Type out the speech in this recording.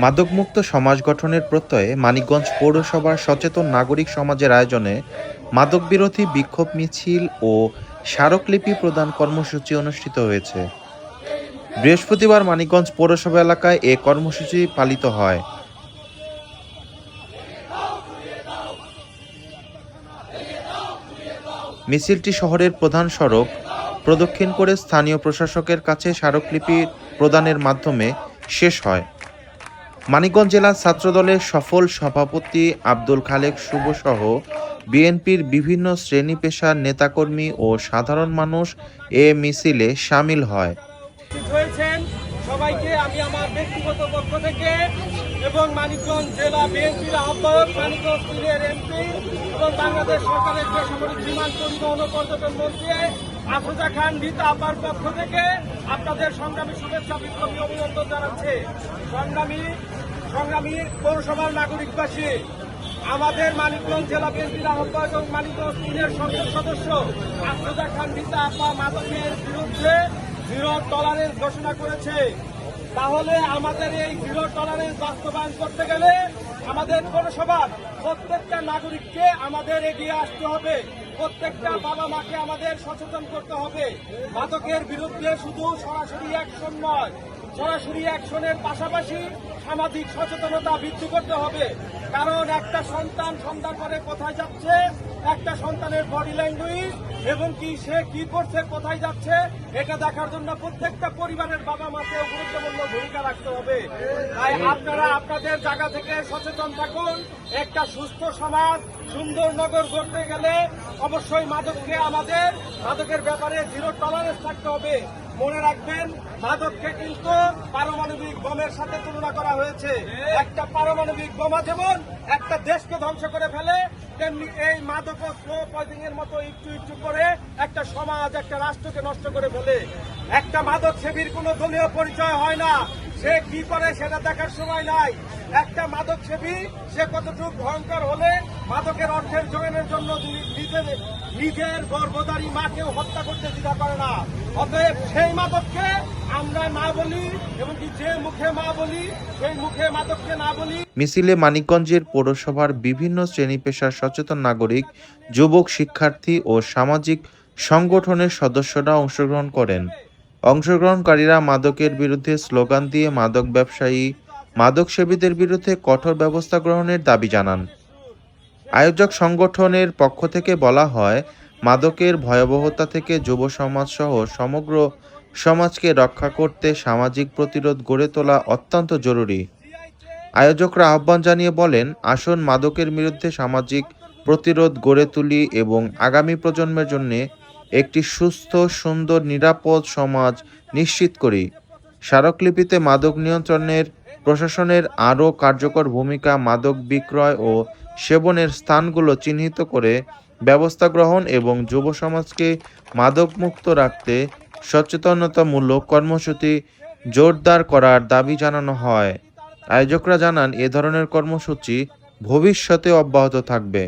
মাদকমুক্ত সমাজ গঠনের প্রত্যয়ে মানিকগঞ্জ পৌরসভার সচেতন নাগরিক সমাজের আয়োজনে মাদক বিরোধী বিক্ষোভ মিছিল ও স্মারকলিপি প্রদান কর্মসূচি অনুষ্ঠিত হয়েছে। বৃহস্পতিবার মানিকগঞ্জ পৌরসভা এলাকায় এ কর্মসূচি পালিত হয়। মিছিলটি শহরের প্রধান সড়ক প্রদক্ষিণ করে স্থানীয় প্রশাসকের কাছে স্মারকলিপি প্রদানের মাধ্যমে শেষ হয়। মানিকগঞ্জ জেলা ছাত্রদলের সফল সভাপতি আব্দুল খালেক শুভ সহ বিএনপির বিভিন্ন শ্রেণী পেশার নেতাকর্মী ও সাধারণ মানুষ এ মিছিলে শামিল হয়। সবাইকে আমি আমার ব্যক্তিগত পক্ষ থেকে এবং মানিকগঞ্জ জেলা বিএনপির আহ্বায়ক, মানিকগঞ্জ সিনিয়র এমপি এবং বাংলাদেশ সরকারের বেসামরিক বিমান পরিবহন ও পর্যটন মন্ত্রী আফরোজা খান রিতা আপার পক্ষ থেকে আপনাদের সংগ্রামী শুভেচ্ছা বিপ্লবী অভিনন্দন জানাচ্ছে। সংগ্রামী পৌরসভার নাগরিকবাসী, আমাদের মানিকগঞ্জ জেলা বিএনপির আহ্বায়ক এবং মানিকগঞ্জ সিনিয়র সংসদ সদস্য আফরোজা খান রিতা আপা মাদকের বিরুদ্ধে জিরো টলারেন্স ঘোষণা করেছে। তাহলে আমাদের এই জিরো টলারেন্স বাস্তবায়ন করতে গেলে আমাদের পৌরসভার প্রত্যেকটা নাগরিককে আমাদের এগিয়ে আসতে হবে, প্রত্যেকটা বাবা মাকে আমাদের সচেতন করতে হবে। মাদকের বিরুদ্ধে শুধু সরাসরি অ্যাকশন নয়, সরাসরি অ্যাকশনের পাশাপাশি সামাজিক সচেতনতা বৃদ্ধি করতে হবে। কারণ একটা সন্তান সন্ধ্যার পরে কোথায় যাচ্ছে, একটা সন্তানের বডি ল্যাঙ্গুয়েজ এবং কি সে কি করছে, কোথায় যাচ্ছে, এটা দেখার জন্য প্রত্যেকটা পরিবারের বাবা মাকেও গুরুত্বপূর্ণ ভূমিকা রাখতে হবে। তাই আপনারা আপনাদের জায়গা থেকে সচেতন থাকুন। একটা সুস্থ সমাজ, সুন্দর নগর গড়তে গেলে অবশ্যই মাদকের ব্যাপারে জিরো টলারেন্স থাকতে হবে। মনে রাখবেন, মাদককে কিন্তু পারমাণবিক বোমের সাথে তুলনা করা হয়েছে। একটা পারমাণবিক বোমা যেমন একটা দেশকে ধ্বংস করে ফেলে, তেমনি এই মাদক স্লো পয়জনিং এর মতো একটু একটু করে একটা সমাজ, একটা রাষ্ট্রকে নষ্ট করে ফেলে। একটা মাদক সেবীর কোনো দলীয় পরিচয় হয় না, সে কি করে সেটা দেখার সময় নাই। একটা মাদক সেবী সে কতটুকু ভয়ঙ্কর হলে মাদকের অর্থের যোগানের জন্য নিজের গর্ভধারী মাকেও হত্যা করতে দ্বিধা করে না। অতএব সেই মাদককে আমরা না বলি এবং যে মুখে মা বলি সেই মুখে মাদককে না বলি। মিছিলে মানিকগঞ্জের পৌরসভার বিভিন্ন শ্রেণী পেশার সচেতন নাগরিক, যুবক, শিক্ষার্থী ও সামাজিক সংগঠনের সদস্যরা অংশগ্রহণ করেন। অংশগ্রহণকারীরা মাদকের বিরুদ্ধে স্লোগান দিয়ে মাদক ব্যবসায়ী, মাদক সেবীদের বিরুদ্ধে কঠোর ব্যবস্থা গ্রহণের দাবি জানান। আয়োজক সংগঠনের পক্ষ থেকে বলা হয়, মাদকের ভয়াবহতা থেকে যুব সমাজ সহ সমগ্র সমাজকে রক্ষা করতে সামাজিক প্রতিরোধ গড়ে তোলা অত্যন্ত জরুরি। আয়োজকরা আহ্বান জানিয়ে বলেন, আসুন মাদকের বিরুদ্ধে সামাজিক প্রতিরোধ গড়ে তুলি এবং আগামী প্রজন্মের জন্য একটি সুস্থ, সুন্দর, নিরাপদ সমাজ নিশ্চিত করি। স্মারকলিপিতে মাদক নিয়ন্ত্রণের প্রশাসনের আরও কার্যকর ভূমিকা, মাদক বিক্রয় ও সেবনের স্থানগুলো চিহ্নিত করে ব্যবস্থা গ্রহণ এবং যুব সমাজকে মাদকমুক্ত রাখতে সচেতনতামূলক কর্মসূচি জোরদার করার দাবি জানানো হয়। আয়োজকরা জানান, এ ধরনের কর্মসূচি ভবিষ্যতে অব্যাহত থাকবে।